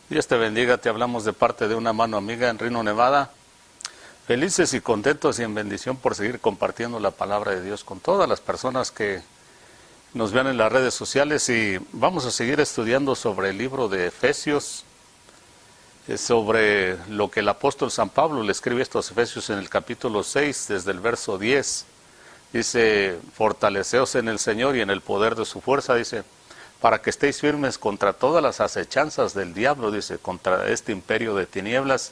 Dios te bendiga, te hablamos de parte de una mano amiga en Reno, Nevada. Felices y contentos y en bendición por seguir compartiendo la palabra de Dios con todas las personas que nos vean en las redes sociales, y vamos a seguir estudiando sobre el libro de Efesios, sobre lo que el apóstol San Pablo le escribe a estos Efesios en el capítulo 6, desde el verso 10. Dice: fortaleceos en el Señor y en el poder de su fuerza, dice, para que estéis firmes contra todas las acechanzas del diablo, dice, contra este imperio de tinieblas,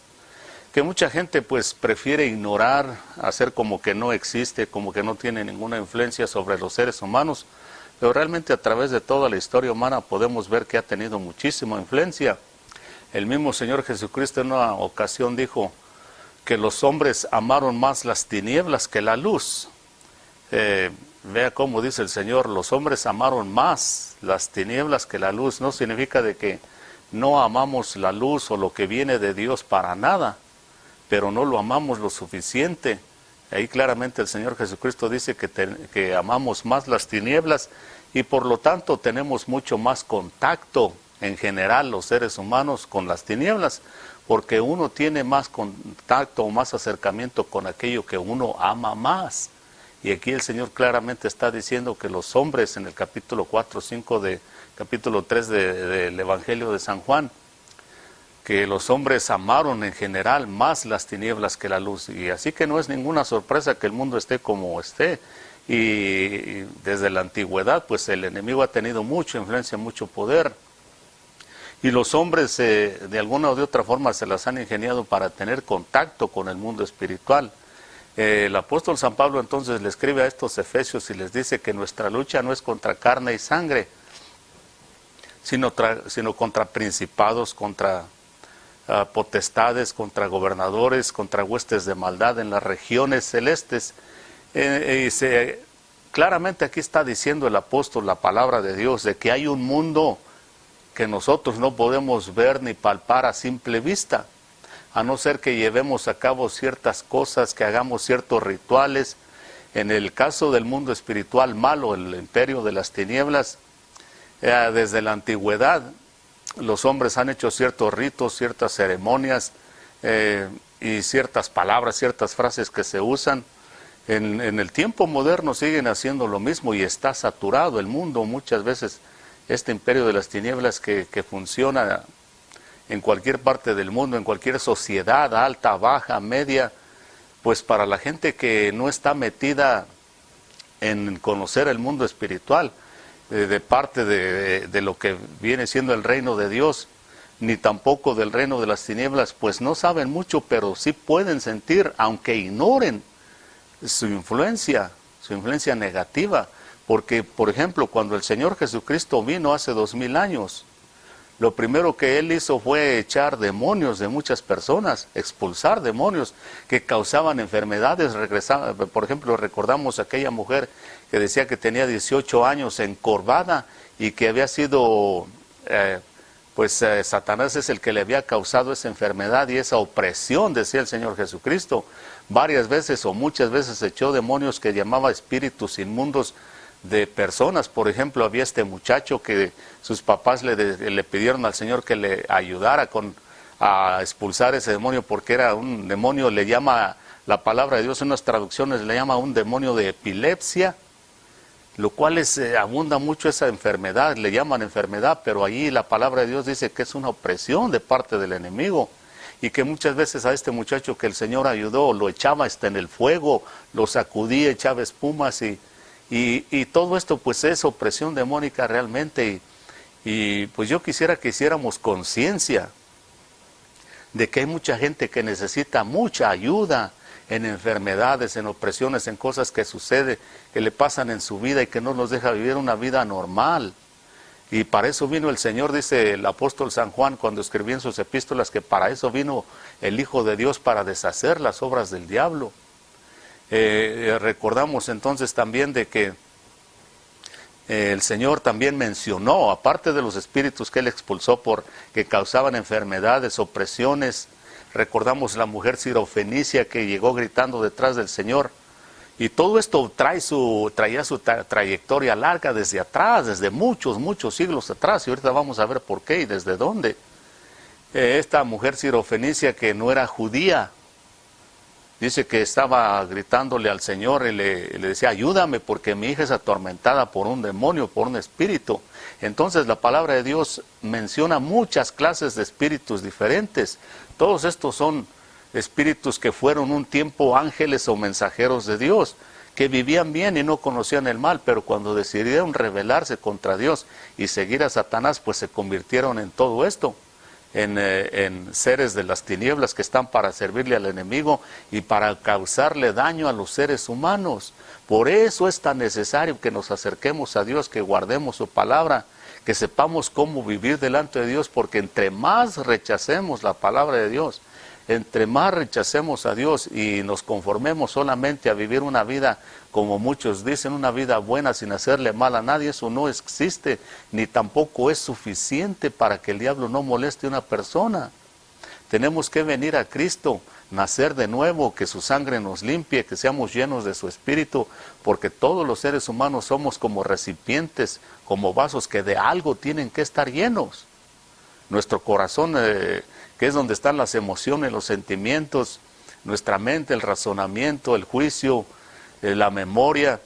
que mucha gente pues prefiere ignorar, hacer como que no existe, como que no tiene ninguna influencia sobre los seres humanos, pero realmente a través de toda la historia humana podemos ver que ha tenido muchísima influencia. El mismo Señor Jesucristo en una ocasión dijo que los hombres amaron más las tinieblas que la luz. Vea cómo dice el Señor: los hombres amaron más las tinieblas que la luz. No significa de que no amamos la luz o lo que viene de Dios para nada, pero no lo amamos lo suficiente. Ahí claramente el Señor Jesucristo dice que amamos más las tinieblas, y por lo tanto tenemos mucho más contacto en general los seres humanos con las tinieblas, porque uno tiene más contacto o más acercamiento con aquello que uno ama más. Y aquí el Señor claramente está diciendo que los hombres, en el capítulo 4, 5 de capítulo 3 del Evangelio de San Juan, que los hombres amaron en general más las tinieblas que la luz. Y así que no es ninguna sorpresa que el mundo esté como esté. Y desde la antigüedad, pues el enemigo ha tenido mucha influencia, mucho poder. Y los hombres de alguna o de otra forma se las han ingeniado para tener contacto con el mundo espiritual. El apóstol San Pablo entonces le escribe a estos efesios y les dice que nuestra lucha no es contra carne y sangre, sino contra principados, contra potestades, contra gobernadores, contra huestes de maldad en las regiones celestes. Claramente aquí está diciendo el apóstol la palabra de Dios, de que hay un mundo que nosotros no podemos ver ni palpar a simple vista, a no ser que llevemos a cabo ciertas cosas, que hagamos ciertos rituales. En el caso del mundo espiritual malo, el imperio de las tinieblas, desde la antigüedad, los hombres han hecho ciertos ritos, ciertas ceremonias y ciertas palabras, ciertas frases que se usan. En el tiempo moderno siguen haciendo lo mismo y está saturado el mundo. Muchas veces este imperio de las tinieblas que funciona en cualquier parte del mundo, en cualquier sociedad, alta, baja, media, pues para la gente que no está metida en conocer el mundo espiritual, de parte de lo que viene siendo el reino de Dios, ni tampoco del reino de las tinieblas, pues no saben mucho, pero sí pueden sentir, aunque ignoren su influencia negativa. Porque, por ejemplo, cuando el Señor Jesucristo vino hace 2000 años, lo primero que Él hizo fue echar demonios de muchas personas, expulsar demonios que causaban enfermedades. Por ejemplo, recordamos a aquella mujer que decía que tenía 18 años encorvada y que había sido, Satanás es el que le había causado esa enfermedad y esa opresión, decía el Señor Jesucristo. Varias veces o muchas veces echó demonios que llamaba espíritus inmundos de personas. Por ejemplo, había este muchacho que sus papás le pidieron al Señor que le ayudara a expulsar ese demonio, porque era un demonio, le llama la palabra de Dios en unas traducciones, le llama un demonio de epilepsia, lo cual abunda mucho esa enfermedad, le llaman enfermedad, pero allí la palabra de Dios dice que es una opresión de parte del enemigo. Y que muchas veces a este muchacho que el Señor ayudó, lo echaba en el fuego, lo sacudía, echaba espumas y todo esto pues es opresión demónica realmente. Y pues yo quisiera que hiciéramos conciencia de que hay mucha gente que necesita mucha ayuda en enfermedades, en opresiones, en cosas que suceden, que le pasan en su vida y que no nos deja vivir una vida normal. Y para eso vino el Señor, dice el apóstol San Juan cuando escribió en sus epístolas, que para eso vino el Hijo de Dios, para deshacer las obras del diablo. Recordamos entonces también de que el Señor también mencionó, aparte de los espíritus que Él expulsó que causaban enfermedades, opresiones, recordamos la mujer sirofenicia que llegó gritando detrás del Señor. Y todo esto traía su trayectoria larga desde atrás, desde muchos siglos atrás, y ahorita vamos a ver por qué y desde dónde. esta mujer sirofenicia que no era judía, dice que estaba gritándole al Señor y le decía, ayúdame porque mi hija es atormentada por un demonio, por un espíritu. Entonces la palabra de Dios menciona muchas clases de espíritus diferentes. Todos estos son espíritus que fueron un tiempo ángeles o mensajeros de Dios, que vivían bien y no conocían el mal, pero cuando decidieron rebelarse contra Dios y seguir a Satanás, pues se convirtieron en todo esto. En seres de las tinieblas que están para servirle al enemigo y para causarle daño a los seres humanos. Por eso es tan necesario que nos acerquemos a Dios, que guardemos su palabra, que sepamos cómo vivir delante de Dios, porque entre más rechacemos la palabra de Dios, entre más rechacemos a Dios y nos conformemos solamente a vivir una vida, como muchos dicen, una vida buena sin hacerle mal a nadie, eso no existe, ni tampoco es suficiente para que el diablo no moleste a una persona. Tenemos que venir a Cristo, nacer de nuevo, que su sangre nos limpie, que seamos llenos de su Espíritu, porque todos los seres humanos somos como recipientes, como vasos que de algo tienen que estar llenos. Nuestro corazón, que es donde están las emociones, los sentimientos, nuestra mente, el razonamiento, el juicio, la memoria,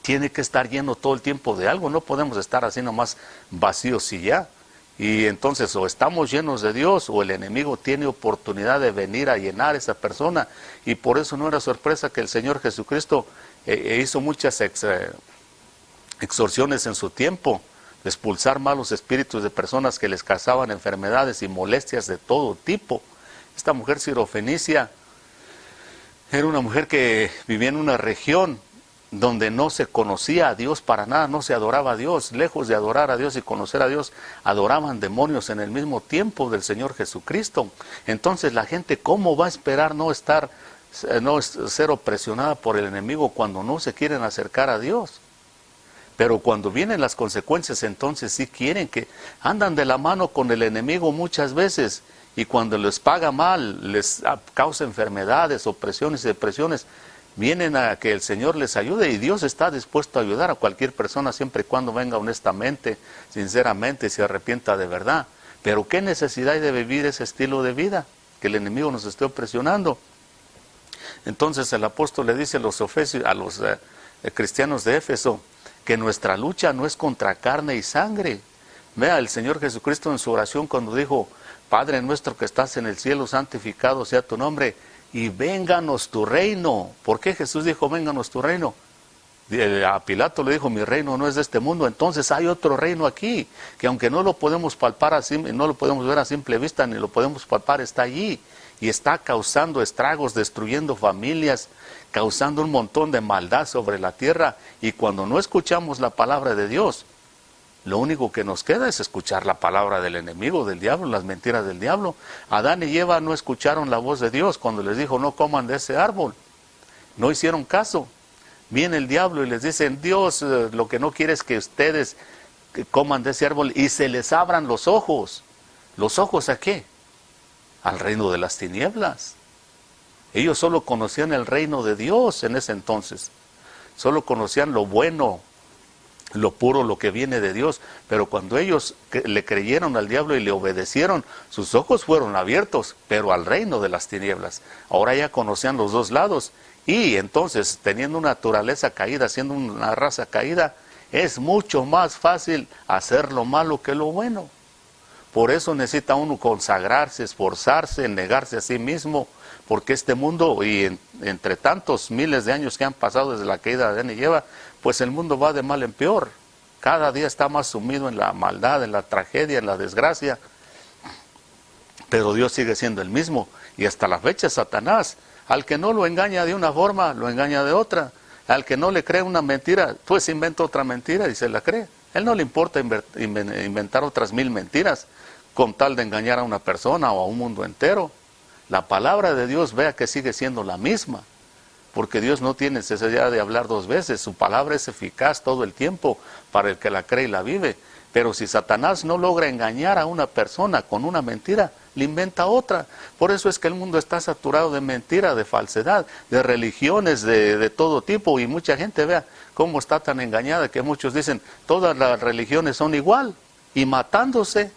tiene que estar lleno todo el tiempo de algo. No podemos estar así nomás vacíos y ya. Y entonces o estamos llenos de Dios o el enemigo tiene oportunidad de venir a llenar a esa persona. Y por eso no era sorpresa que el Señor Jesucristo hizo muchas exorciones en su tiempo, de expulsar malos espíritus de personas que les causaban enfermedades y molestias de todo tipo. Esta mujer sirofenicia era una mujer que vivía en una región donde no se conocía a Dios para nada, no se adoraba a Dios. Lejos de adorar a Dios y conocer a Dios, adoraban demonios en el mismo tiempo del Señor Jesucristo. Entonces la gente, ¿cómo va a esperar no ser opresionada por el enemigo cuando no se quieren acercar a Dios? Pero cuando vienen las consecuencias, entonces sí quieren, que andan de la mano con el enemigo muchas veces, y cuando les paga mal, les causa enfermedades, opresiones y depresiones, vienen a que el Señor les ayude, y Dios está dispuesto a ayudar a cualquier persona siempre y cuando venga honestamente, sinceramente y se arrepienta de verdad. Pero ¿qué necesidad hay de vivir ese estilo de vida? Que el enemigo nos esté opresionando. Entonces el apóstol le dice a los cristianos de Éfeso, que nuestra lucha no es contra carne y sangre. Vea, el Señor Jesucristo en su oración cuando dijo, Padre nuestro que estás en el cielo, santificado sea tu nombre, y vénganos tu reino. ¿Por qué Jesús dijo, vénganos tu reino? A Pilato le dijo, mi reino no es de este mundo. Entonces hay otro reino aquí, que aunque no lo podemos palpar así, no lo podemos ver a simple vista, ni lo podemos palpar, está allí. Y está causando estragos, destruyendo familias, causando un montón de maldad sobre la tierra. Y cuando no escuchamos la palabra de Dios, lo único que nos queda es escuchar la palabra del enemigo, del diablo, las mentiras del diablo. Adán y Eva no escucharon la voz de Dios cuando les dijo, no coman de ese árbol. No hicieron caso. Viene el diablo y les dice, Dios lo que no quiere es que ustedes coman de ese árbol y se les abran los ojos. ¿Los ojos a qué? Al reino de las tinieblas. Ellos solo conocían el reino de Dios en ese entonces. Solo conocían lo bueno, lo puro, lo que viene de Dios. Pero cuando ellos le creyeron al diablo y le obedecieron, sus ojos fueron abiertos, pero al reino de las tinieblas. Ahora ya conocían los dos lados. Y entonces, teniendo una naturaleza caída, siendo una raza caída, es mucho más fácil hacer lo malo que lo bueno. Por eso necesita uno consagrarse, esforzarse, negarse a sí mismo, porque este mundo, y entre tantos miles de años que han pasado desde la caída de Adán y Eva, pues el mundo va de mal en peor. Cada día está más sumido en la maldad, en la tragedia, en la desgracia. Pero Dios sigue siendo el mismo, y hasta la fecha Satanás, al que no lo engaña de una forma, lo engaña de otra. Al que no le cree una mentira, pues inventa otra mentira y se la cree. Él no le importa inventar otras 1000 mentiras con tal de engañar a una persona o a un mundo entero. La palabra de Dios, vea que sigue siendo la misma, porque Dios no tiene necesidad de hablar dos veces. Su palabra es eficaz todo el tiempo para el que la cree y la vive. Pero si Satanás no logra engañar a una persona con una mentira, le inventa otra. Por eso es que el mundo está saturado de mentira, de falsedad, de religiones de todo tipo. Y mucha gente, vea cómo está tan engañada que muchos dicen, todas las religiones son igual, y matándose.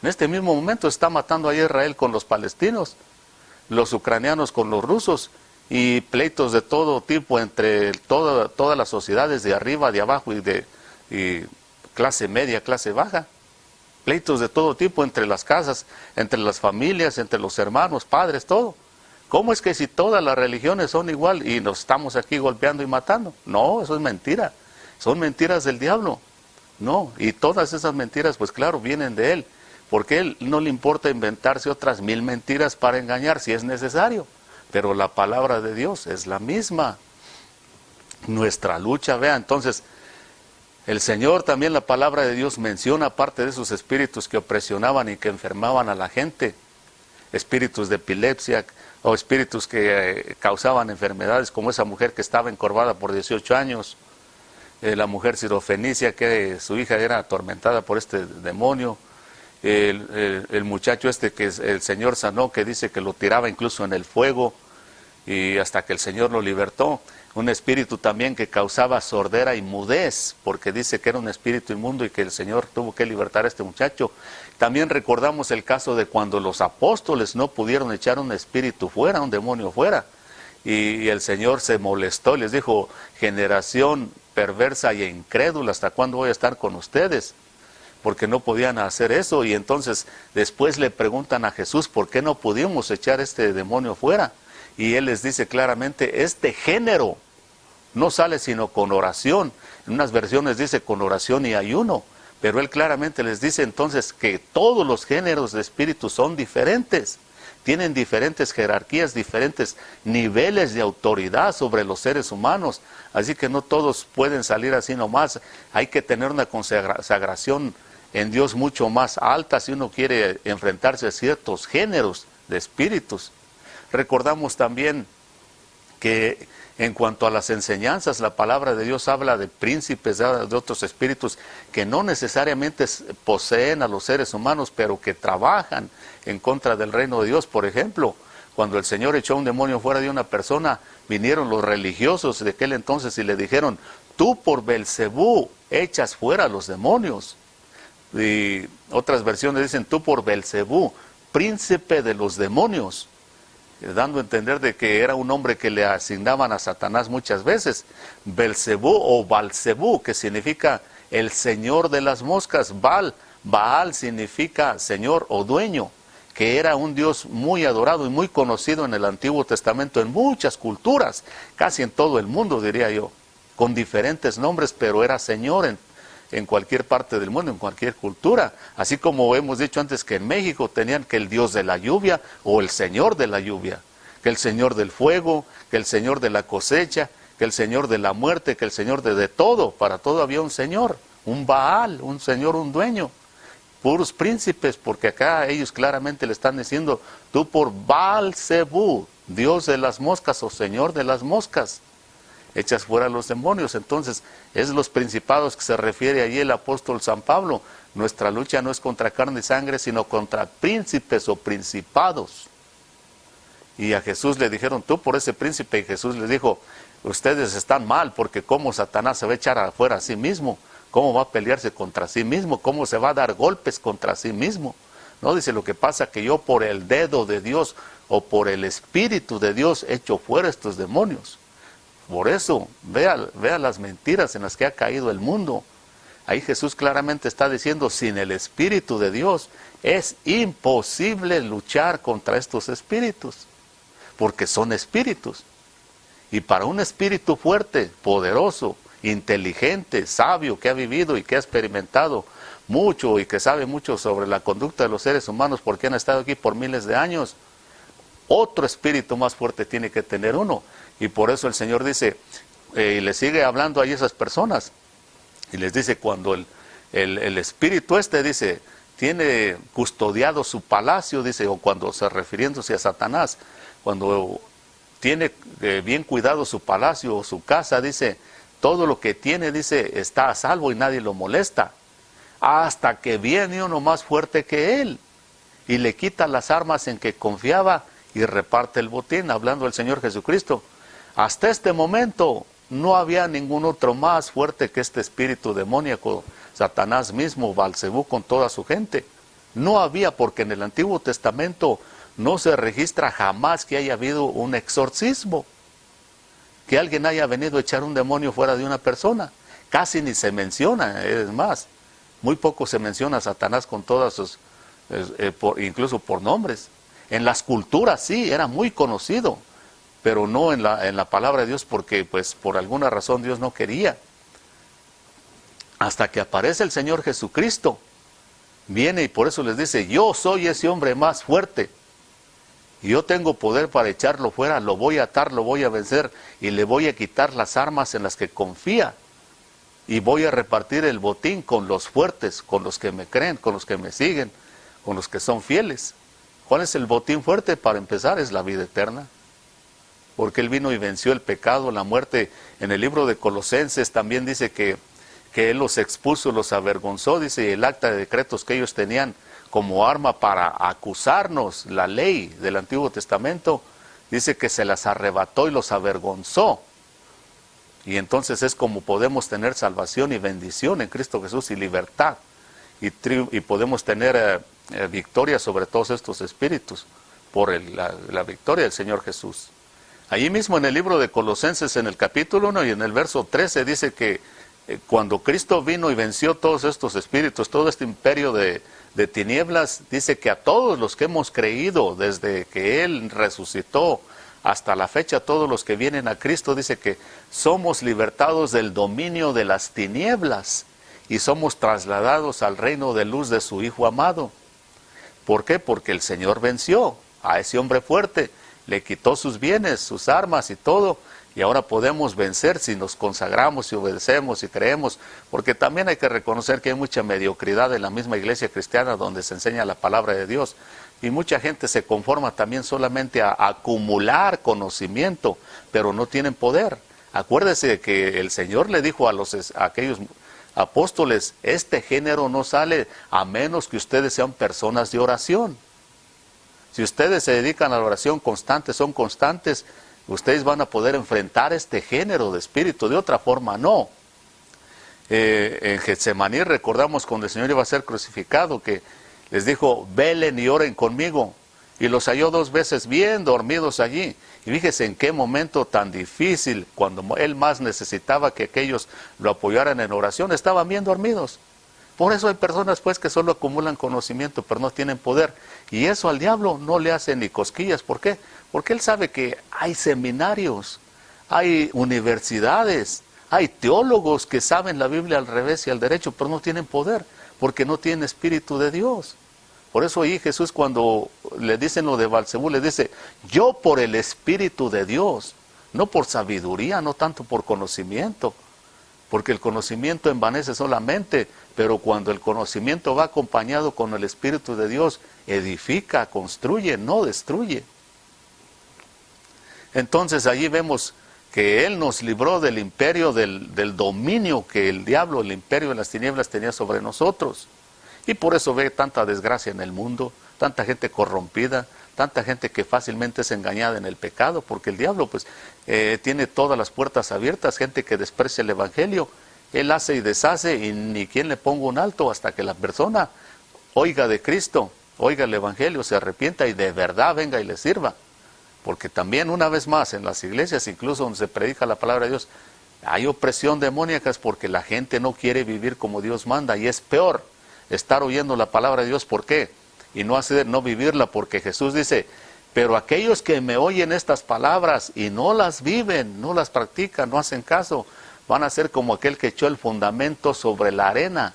En este mismo momento está matando a Israel con los palestinos, los ucranianos con los rusos, y pleitos de todo tipo entre todas las sociedades de arriba, de abajo y clase media, clase baja. Pleitos de todo tipo entre las casas, entre las familias, entre los hermanos, padres, todo. ¿Cómo es que si todas las religiones son igual y nos estamos aquí golpeando y matando? No, eso es mentira. Son mentiras del diablo. No, y todas esas mentiras, pues claro, vienen de él. Porque a él no le importa inventarse otras 1000 mentiras para engañar si es necesario. Pero la palabra de Dios es la misma. Nuestra lucha, vea, entonces, el Señor también, la palabra de Dios menciona parte de esos espíritus que opresionaban y que enfermaban a la gente. Espíritus de epilepsia o espíritus que causaban enfermedades, como esa mujer que estaba encorvada por 18 años. La mujer sirofenicia, que su hija era atormentada por este demonio. El muchacho este que el Señor sanó, que dice que lo tiraba incluso en el fuego, y hasta que el Señor lo libertó. Un espíritu también que causaba sordera y mudez, porque dice que era un espíritu inmundo y que el Señor tuvo que libertar a este muchacho. También recordamos el caso de cuando los apóstoles no pudieron echar un espíritu fuera, un demonio fuera, y el Señor se molestó y les dijo: generación perversa e incrédula, ¿hasta cuándo voy a estar con ustedes? Porque no podían hacer eso. Y entonces después le preguntan a Jesús: ¿por qué no pudimos echar este demonio fuera? Y él les dice claramente: este género no sale sino con oración. En unas versiones dice con oración y ayuno, pero él claramente les dice entonces que todos los géneros de espíritus son diferentes, tienen diferentes jerarquías, diferentes niveles de autoridad sobre los seres humanos, así que no todos pueden salir así nomás. Hay que tener una consagración en Dios mucho más alta si uno quiere enfrentarse a ciertos géneros de espíritus. Recordamos también que en cuanto a las enseñanzas, la palabra de Dios habla de príncipes, de otros espíritus que no necesariamente poseen a los seres humanos, pero que trabajan en contra del reino de Dios. Por ejemplo, cuando el Señor echó un demonio fuera de una persona, vinieron los religiosos de aquel entonces y le dijeron: tú por Belcebú echas fuera a los demonios. Y otras versiones dicen: tú por Belcebú, príncipe de los demonios, dando a entender de que era un nombre que le asignaban a Satanás muchas veces. Belcebú o Balcebú, que significa el señor de las moscas. Baal significa señor o dueño, que era un dios muy adorado y muy conocido en el Antiguo Testamento en muchas culturas, casi en todo el mundo, diría yo, con diferentes nombres, pero era señor en cualquier parte del mundo, en cualquier cultura. Así como hemos dicho antes que en México tenían que el dios de la lluvia o el señor de la lluvia, que el señor del fuego, que el señor de la cosecha, que el señor de la muerte, que el señor de todo. Para todo había un señor, un Baal, un señor, un dueño. Puros príncipes, porque acá ellos claramente le están diciendo: tú por Baal-Zebú, dios de las moscas o señor de las moscas, echas fuera a los demonios. Entonces, es los principados que se refiere allí el apóstol San Pablo. Nuestra lucha no es contra carne y sangre, sino contra príncipes o principados. Y a Jesús le dijeron: tú por ese príncipe. Y Jesús les dijo: ustedes están mal, porque ¿cómo Satanás se va a echar afuera a sí mismo? ¿Cómo va a pelearse contra sí mismo? ¿Cómo se va a dar golpes contra sí mismo? No, dice: lo que pasa que yo por el dedo de Dios o por el Espíritu de Dios echo fuera estos demonios. Por eso, vea las mentiras en las que ha caído el mundo. Ahí Jesús claramente está diciendo: sin el Espíritu de Dios es imposible luchar contra estos espíritus, porque son espíritus. Y para un espíritu fuerte, poderoso, inteligente, sabio, que ha vivido y que ha experimentado mucho y que sabe mucho sobre la conducta de los seres humanos porque han estado aquí por miles de años, otro espíritu más fuerte tiene que tener uno. Y por eso el Señor dice, y le sigue hablando a esas personas, y les dice: cuando el espíritu dice, tiene custodiado su palacio, dice, o cuando refiriéndose a Satanás, cuando tiene bien cuidado su palacio o su casa, dice, todo lo que tiene, dice, está a salvo y nadie lo molesta, hasta que viene uno más fuerte que él y le quita las armas en que confiaba y reparte el botín, hablando del Señor Jesucristo. Hasta este momento no había ningún otro más fuerte que este espíritu demoníaco, Satanás mismo, Balcebú con toda su gente. No había, porque en el Antiguo Testamento no se registra jamás que haya habido un exorcismo, que alguien haya venido a echar un demonio fuera de una persona. Casi ni se menciona, es más, muy poco se menciona a Satanás con todas sus, incluso por nombres. En las culturas sí, era muy conocido, pero no en la palabra de Dios, porque pues por alguna razón Dios no quería. Hasta que aparece el Señor Jesucristo, viene y por eso les dice, yo soy ese hombre más fuerte, y yo tengo poder para echarlo fuera, lo voy a atar, lo voy a vencer, y le voy a quitar las armas en las que confía, y voy a repartir el botín con los fuertes, con los que me creen, con los que me siguen, con los que son fieles. ¿Cuál es el botín fuerte? Para empezar, es la vida eterna. Porque Él vino y venció el pecado, la muerte. En el libro de Colosenses también dice que Él los expuso, los avergonzó, dice, y el acta de decretos que ellos tenían como arma para acusarnos, la ley del Antiguo Testamento, dice que se las arrebató y los avergonzó. Y entonces es como podemos tener salvación y bendición en Cristo Jesús y libertad. Y podemos tener victoria sobre todos estos espíritus por la victoria del Señor Jesús. Allí mismo en el libro de Colosenses, en el capítulo 1 y en el verso 13, dice que cuando Cristo vino y venció todos estos espíritus, todo este imperio de tinieblas, dice que a todos los que hemos creído desde que Él resucitó hasta la fecha, todos los que vienen a Cristo, dice que somos libertados del dominio de las tinieblas y somos trasladados al reino de luz de su Hijo amado. ¿Por qué? Porque el Señor venció a ese hombre fuerte, le quitó sus bienes, sus armas y todo, y ahora podemos vencer si nos consagramos y obedecemos y creemos, porque también hay que reconocer que hay mucha mediocridad en la misma iglesia cristiana donde se enseña la palabra de Dios, y mucha gente se conforma también solamente a acumular conocimiento, pero no tienen poder. Acuérdese de que el Señor le dijo a aquellos apóstoles, este género no sale a menos que ustedes sean personas de oración. Si ustedes se dedican a la oración constante, son constantes, ustedes van a poder enfrentar este género de espíritu, de otra forma no. En Getsemaní recordamos cuando el Señor iba a ser crucificado, que les dijo, velen y oren conmigo, y los halló 2 veces bien dormidos allí. Y fíjese en qué momento tan difícil, cuando Él más necesitaba que aquellos lo apoyaran en oración, estaban bien dormidos. Por eso hay personas pues que solo acumulan conocimiento, pero no tienen poder. Y eso al diablo no le hace ni cosquillas. ¿Por qué? Porque él sabe que hay seminarios, hay universidades, hay teólogos que saben la Biblia al revés y al derecho, pero no tienen poder, porque no tienen espíritu de Dios. Por eso ahí Jesús, cuando le dicen lo de Beelzebú, le dice, yo por el espíritu de Dios, no por sabiduría, no tanto por conocimiento. Porque el conocimiento envanece solamente, pero cuando el conocimiento va acompañado con el Espíritu de Dios, edifica, construye, no destruye. Entonces allí vemos que Él nos libró del imperio, del dominio que el diablo, el imperio de las tinieblas tenía sobre nosotros. Y por eso ve tanta desgracia en el mundo, tanta gente corrompida, tanta gente que fácilmente es engañada en el pecado, porque el diablo pues tiene todas las puertas abiertas, gente que desprecia el evangelio. Él hace y deshace y ni quien le ponga un alto hasta que la persona oiga de Cristo, oiga el evangelio, se arrepienta y de verdad venga y le sirva. Porque también una vez más en las iglesias, incluso donde se predica la palabra de Dios, hay opresión demoníaca porque la gente no quiere vivir como Dios manda, y es peor estar oyendo la palabra de Dios. ¿Por qué? Y no vivirla, porque Jesús dice, pero aquellos que me oyen estas palabras y no las viven, no las practican, no hacen caso, van a ser como aquel que echó el fundamento sobre la arena,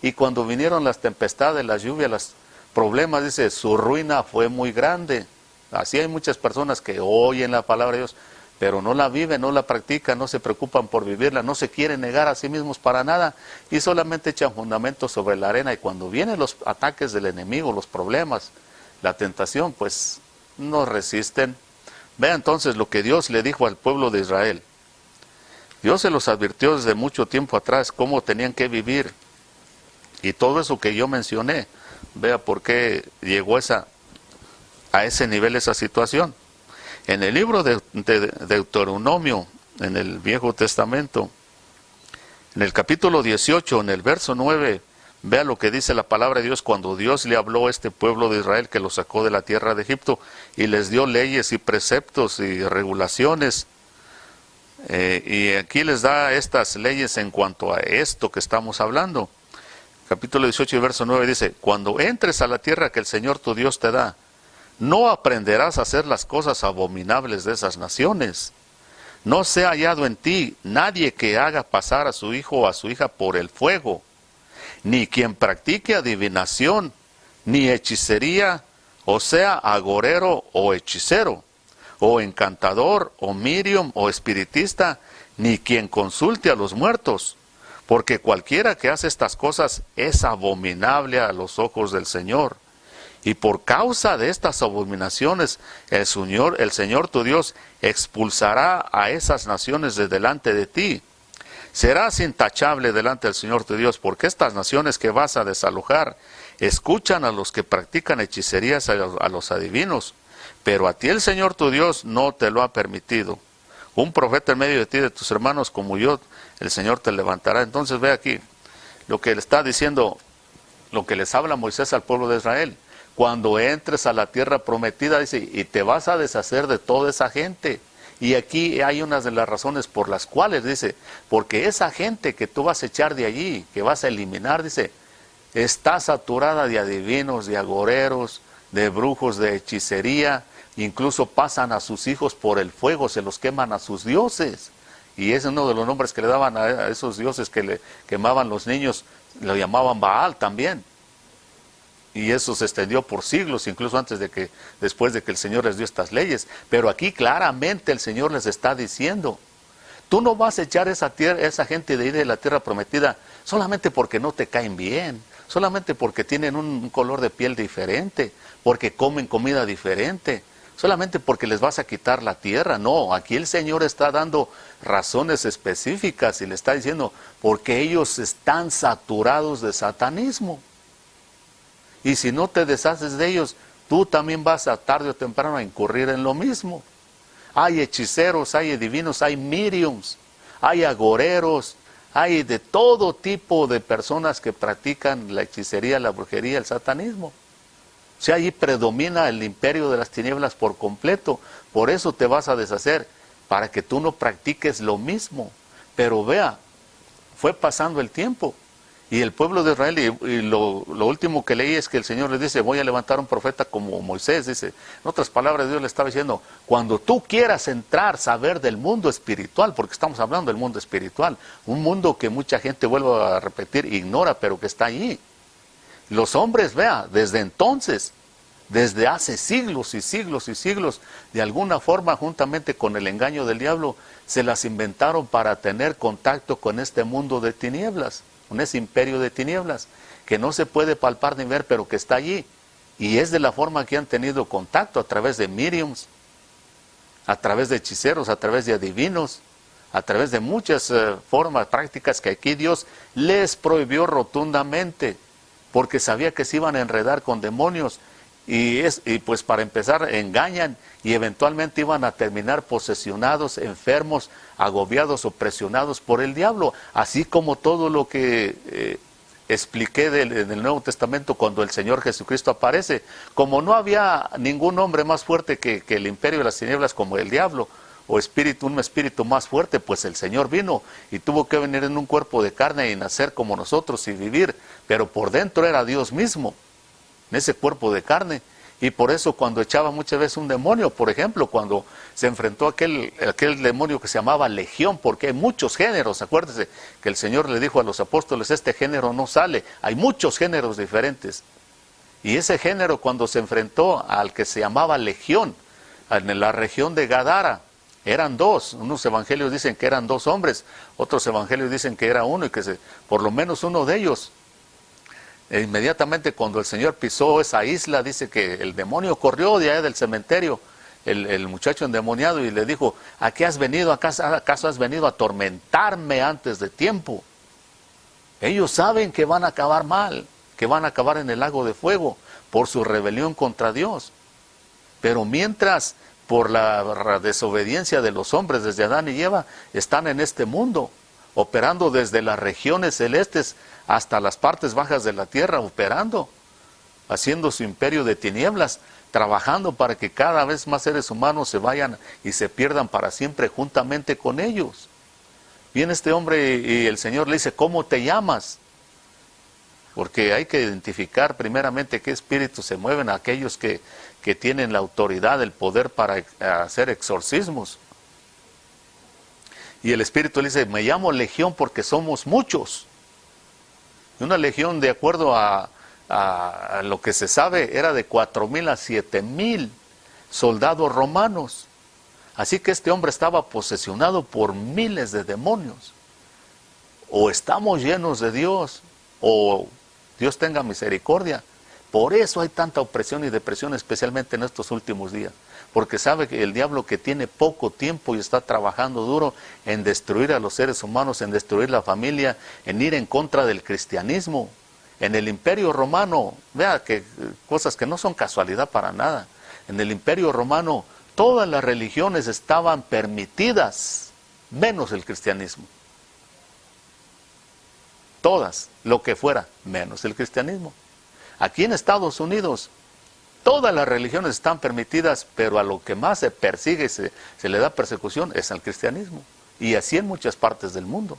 y cuando vinieron las tempestades, las lluvias, los problemas, dice, su ruina fue muy grande. Así hay muchas personas que oyen la palabra de Dios, pero no la viven, no la practican, no se preocupan por vivirla, no se quieren negar a sí mismos para nada, y solamente echan fundamento sobre la arena, y cuando vienen los ataques del enemigo, los problemas, la tentación, pues no resisten. Vea entonces lo que Dios le dijo al pueblo de Israel. Dios se los advirtió desde mucho tiempo atrás cómo tenían que vivir, y todo eso que yo mencioné, vea por qué llegó a ese nivel esa situación. En el libro de Deuteronomio, en el Viejo Testamento, en el capítulo 18, en el verso 9, Vea lo que dice la palabra de Dios cuando Dios le habló a este pueblo de Israel que lo sacó de la tierra de Egipto y les dio leyes y preceptos y regulaciones. Y aquí les da estas leyes en cuanto a esto que estamos hablando. Capítulo 18 y verso 9 dice: cuando entres a la tierra que el Señor tu Dios te da, no aprenderás a hacer las cosas abominables de esas naciones. No sea hallado en ti nadie que haga pasar a su hijo o a su hija por el fuego, ni quien practique adivinación, ni hechicería, o sea, agorero o hechicero, o encantador, o medium, o espiritista, ni quien consulte a los muertos, porque cualquiera que hace estas cosas es abominable a los ojos del Señor. Y por causa de estas abominaciones, el Señor tu Dios expulsará a esas naciones de delante de ti. Serás intachable delante del Señor tu Dios, porque estas naciones que vas a desalojar escuchan a los que practican hechicerías, a los adivinos, pero a ti el Señor tu Dios no te lo ha permitido. Un profeta en medio de ti, de tus hermanos como yo, el Señor te levantará. Entonces ve aquí lo que le está diciendo, lo que les habla Moisés al pueblo de Israel. Cuando entres a la tierra prometida, dice, y te vas a deshacer de toda esa gente. Y aquí hay unas de las razones por las cuales, dice, porque esa gente que tú vas a echar de allí, que vas a eliminar, dice, está saturada de adivinos, de agoreros, de brujos, de hechicería, incluso pasan a sus hijos por el fuego, se los queman a sus dioses. Y es uno de los nombres que le daban a esos dioses que le quemaban los niños, lo llamaban Baal también. Y eso se extendió por siglos, incluso después de que el Señor les dio estas leyes. Pero aquí claramente el Señor les está diciendo, tú no vas a echar esa gente de ir de la tierra prometida solamente porque no te caen bien, solamente porque tienen un color de piel diferente, porque comen comida diferente, solamente porque les vas a quitar la tierra. No, aquí el Señor está dando razones específicas y le está diciendo, porque ellos están saturados de satanismo. Y si no te deshaces de ellos, tú también vas a tarde o temprano a incurrir en lo mismo. Hay hechiceros, hay adivinos, hay mediums, hay agoreros, hay de todo tipo de personas que practican la hechicería, la brujería, el satanismo. O sea, allí predomina el imperio de las tinieblas por completo. Por eso te vas a deshacer, para que tú no practiques lo mismo. Pero vea, fue pasando el tiempo. Y el pueblo de Israel, y lo último que leí es que el Señor les dice, voy a levantar un profeta como Moisés, dice. En otras palabras, Dios le estaba diciendo, cuando tú quieras entrar, saber del mundo espiritual, porque estamos hablando del mundo espiritual, un mundo que mucha gente, vuelvo a repetir, ignora, pero que está allí. Los hombres, vea, desde entonces, desde hace siglos y siglos y siglos, de alguna forma, juntamente con el engaño del diablo, se las inventaron para tener contacto con este mundo de tinieblas, con ese imperio de tinieblas, que no se puede palpar ni ver, pero que está allí. Y es de la forma que han tenido contacto, a través de mediums, a través de hechiceros, a través de adivinos, a través de muchas formas, prácticas que aquí Dios les prohibió rotundamente, porque sabía que se iban a enredar con demonios, y pues para empezar engañan, y eventualmente iban a terminar posesionados, enfermos, agobiados o presionados por el diablo, así como todo lo que expliqué en el Nuevo Testamento cuando el Señor Jesucristo aparece. Como no había ningún hombre más fuerte que el imperio de las tinieblas como el diablo, o un espíritu más fuerte, pues el Señor vino y tuvo que venir en un cuerpo de carne y nacer como nosotros y vivir, pero por dentro era Dios mismo, en ese cuerpo de carne. Y por eso cuando echaba muchas veces un demonio, por ejemplo, cuando se enfrentó a aquel demonio que se llamaba Legión, porque hay muchos géneros, acuérdense que el Señor le dijo a los apóstoles, este género no sale, hay muchos géneros diferentes. Y ese género cuando se enfrentó al que se llamaba Legión, en la región de Gadara, eran dos, unos evangelios dicen que eran dos hombres, otros evangelios dicen que era uno y que por lo menos uno de ellos. E inmediatamente cuando el Señor pisó esa isla, dice que el demonio corrió de allá del cementerio, el muchacho endemoniado, y le dijo, ¿a qué has venido? ¿Acaso has venido a atormentarme antes de tiempo? Ellos saben que van a acabar mal, que van a acabar en el lago de fuego por su rebelión contra Dios. Pero mientras, por la desobediencia de los hombres desde Adán y Eva, están en este mundo. operando desde las regiones celestes hasta las partes bajas de la tierra, operando, haciendo su imperio de tinieblas, trabajando para que cada vez más seres humanos se vayan y se pierdan para siempre juntamente con ellos. Viene este hombre y el Señor le dice, ¿cómo te llamas? Porque hay que identificar primeramente qué espíritus se mueven, aquellos que tienen la autoridad, el poder para hacer exorcismos. Y el espíritu le dice, me llamo Legión porque somos muchos. Y una legión, de acuerdo a lo que se sabe, era de 4,000 a 7,000 soldados romanos. Así que este hombre estaba posesionado por miles de demonios. O estamos llenos de Dios, o Dios tenga misericordia. Por eso hay tanta opresión y depresión, especialmente en estos últimos días. Porque sabe que el diablo, que tiene poco tiempo y está trabajando duro en destruir a los seres humanos, en destruir la familia, en ir en contra del cristianismo. En el Imperio Romano, vea que cosas que no son casualidad para nada. En el Imperio Romano todas las religiones estaban permitidas, menos el cristianismo. Todas, lo que fuera, menos el cristianismo. Aquí en Estados Unidos, todas las religiones están permitidas, pero a lo que más se persigue, se le da persecución, es al cristianismo. Y así en muchas partes del mundo.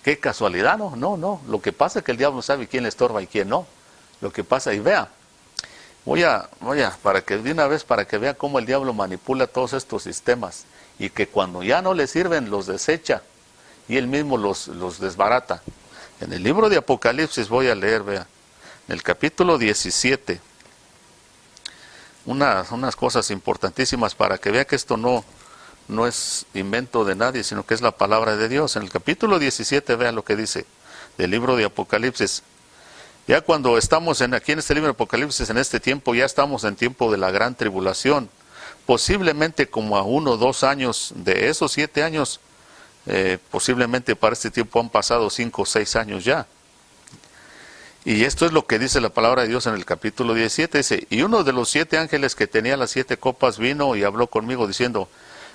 ¿Qué casualidad? No. Lo que pasa es que el diablo sabe quién le estorba y quién no. Lo que pasa, y vea, voy a, para que de una vez, para que vea cómo el diablo manipula todos estos sistemas, y que cuando ya no le sirven, los desecha, y él mismo los desbarata. En el libro de Apocalipsis voy a leer, vea, en el capítulo 17, unas cosas importantísimas para que vea que esto no es invento de nadie, sino que es la palabra de Dios. En el capítulo 17, vea lo que dice del libro de Apocalipsis. Ya cuando estamos aquí en este libro de Apocalipsis, en este tiempo, ya estamos en tiempo de la gran tribulación. Posiblemente como a 1 o 2 años de esos 7 años, posiblemente para este tiempo han pasado 5 o 6 años ya. Y esto es lo que dice la palabra de Dios en el capítulo 17. Dice, y uno de los 7 ángeles que tenía las 7 copas vino y habló conmigo diciendo,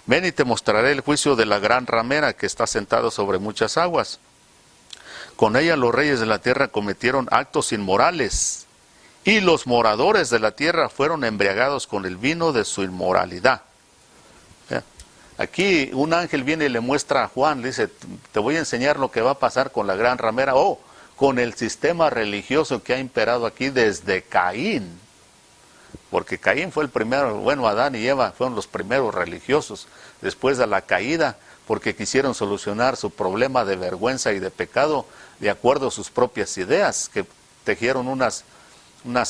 ven y te mostraré el juicio de la gran ramera que está sentada sobre muchas aguas. Con ella los reyes de la tierra cometieron actos inmorales, y los moradores de la tierra fueron embriagados con el vino de su inmoralidad. Aquí un ángel viene y le muestra a Juan, le dice, te voy a enseñar lo que va a pasar con la gran ramera, con el sistema religioso que ha imperado aquí desde Caín. Porque Caín fue el primero, bueno, Adán y Eva fueron los primeros religiosos, después de la caída, porque quisieron solucionar su problema de vergüenza y de pecado de acuerdo a sus propias ideas, que tejieron unas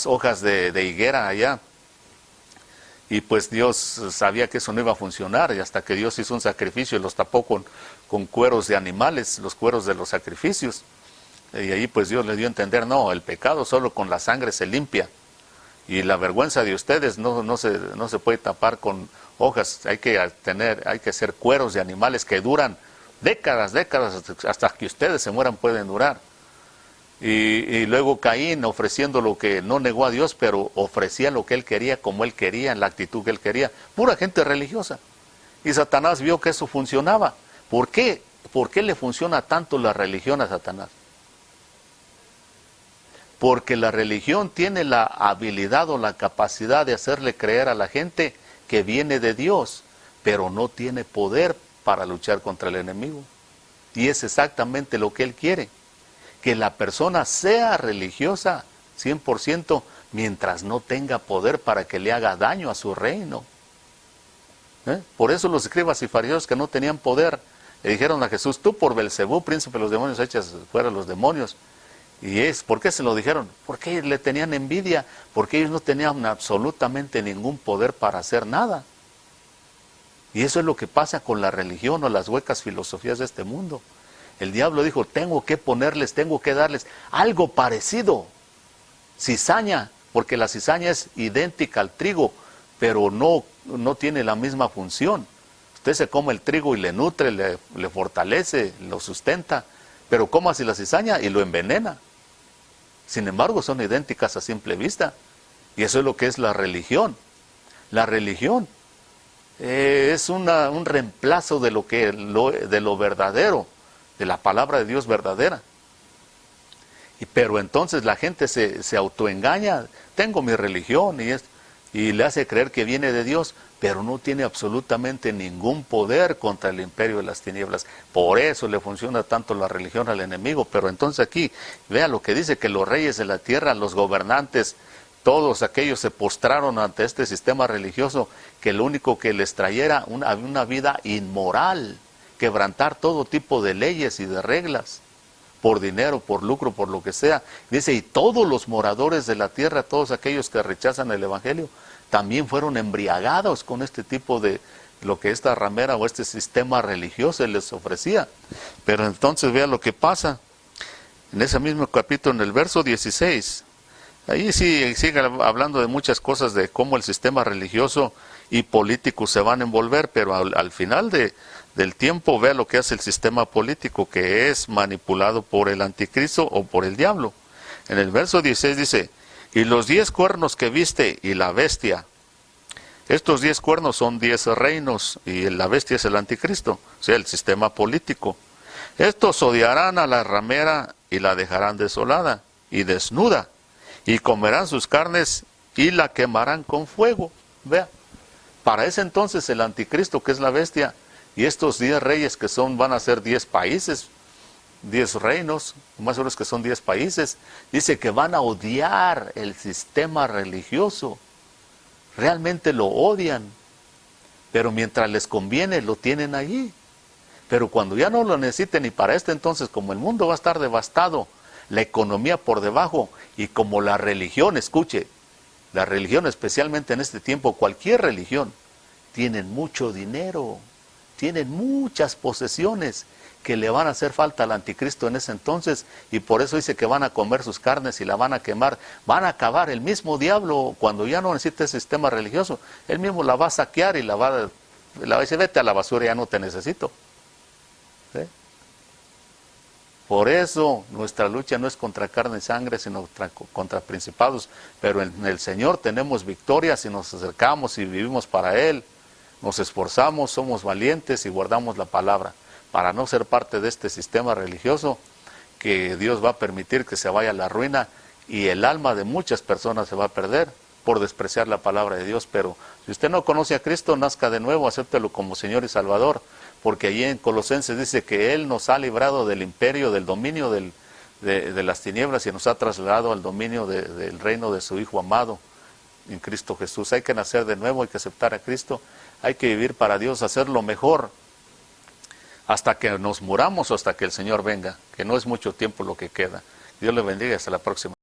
hojas de higuera allá. Y pues Dios sabía que eso no iba a funcionar, y hasta que Dios hizo un sacrificio y los tapó con cueros de animales, los cueros de los sacrificios. Y ahí pues Dios le dio a entender, no, el pecado solo con la sangre se limpia. Y la vergüenza de ustedes no se puede tapar con hojas, hay que hacer cueros de animales que duran décadas, hasta que ustedes se mueran pueden durar. Y luego Caín, ofreciendo lo que no negó a Dios, pero ofrecía lo que él quería, como él quería, en la actitud que él quería. Pura gente religiosa. Y Satanás vio que eso funcionaba. ¿Por qué? ¿Por qué le funciona tanto la religión a Satanás? Porque la religión tiene la habilidad o la capacidad de hacerle creer a la gente que viene de Dios, pero no tiene poder para luchar contra el enemigo. Y es exactamente lo que él quiere. Que la persona sea religiosa 100% mientras no tenga poder para que le haga daño a su reino. Por eso los escribas y fariseos que no tenían poder le dijeron a Jesús, tú por Belcebú, príncipe de los demonios, echas fuera los demonios. ¿Por qué se lo dijeron? Porque ellos le tenían envidia, porque ellos no tenían absolutamente ningún poder para hacer nada. Y eso es lo que pasa con la religión o las huecas filosofías de este mundo. El diablo dijo, tengo que darles algo parecido. Cizaña, porque la cizaña es idéntica al trigo, pero no tiene la misma función. Usted se come el trigo y le nutre, le fortalece, lo sustenta, pero cómase la cizaña y lo envenena. Sin embargo, son idénticas a simple vista. Y eso es lo que es la religión. La religión es un reemplazo de de lo verdadero, de la palabra de Dios verdadera. Pero entonces la gente se autoengaña, tengo mi religión y le hace creer que viene de Dios, pero no tiene absolutamente ningún poder contra el imperio de las tinieblas. Por eso le funciona tanto la religión al enemigo. Pero entonces aquí, vea lo que dice, que los reyes de la tierra, los gobernantes, todos aquellos se postraron ante este sistema religioso que lo único que les trayera una vida inmoral, quebrantar todo tipo de leyes y de reglas, por dinero, por lucro, por lo que sea. Dice, y todos los moradores de la tierra, todos aquellos que rechazan el evangelio, también fueron embriagados con este tipo de, lo que esta ramera o este sistema religioso les ofrecía. Pero entonces vea lo que pasa, en ese mismo capítulo, en el verso 16, ahí sí sigue hablando de muchas cosas, de cómo el sistema religioso y político se van a envolver, pero al final del tiempo, vea lo que hace el sistema político, que es manipulado por el anticristo o por el diablo. En el verso 16 dice, y los 10 cuernos que viste y la bestia, estos 10 cuernos son 10 reinos y la bestia es el anticristo, o sea, el sistema político. Estos odiarán a la ramera y la dejarán desolada y desnuda, y comerán sus carnes y la quemarán con fuego. Vea, para ese entonces el anticristo, que es la bestia, y estos 10 reyes que van a ser 10 países, 10 reinos, más o menos que son 10 países, dice que van a odiar el sistema religioso. Realmente lo odian, pero mientras les conviene lo tienen allí. Pero cuando ya no lo necesiten, y para este entonces, como el mundo va a estar devastado, la economía por debajo, y como la religión, escuche, la religión especialmente en este tiempo, cualquier religión, tienen mucho dinero, tienen muchas posesiones que le van a hacer falta al anticristo en ese entonces, y por eso dice que van a comer sus carnes y la van a quemar, van a acabar. El mismo diablo, cuando ya no necesita ese sistema religioso, él mismo la va a saquear y la va a decir, vete a la basura, ya no te necesito. ¿Sí? Por eso nuestra lucha no es contra carne y sangre, sino contra principados, pero en el Señor tenemos victoria si nos acercamos y vivimos para Él, nos esforzamos, somos valientes y guardamos la palabra, para no ser parte de este sistema religioso que Dios va a permitir que se vaya a la ruina, y el alma de muchas personas se va a perder por despreciar la palabra de Dios. Pero si usted no conoce a Cristo, nazca de nuevo, acéptelo como Señor y Salvador, porque allí en Colosenses dice que Él nos ha librado del imperio, del dominio de las tinieblas, y nos ha trasladado al dominio del reino de su Hijo amado, en Cristo Jesús. Hay que nacer de nuevo, hay que aceptar a Cristo, hay que vivir para Dios, hacer lo mejor, hasta que nos muramos o hasta que el Señor venga, que no es mucho tiempo lo que queda. Dios le bendiga, hasta la próxima.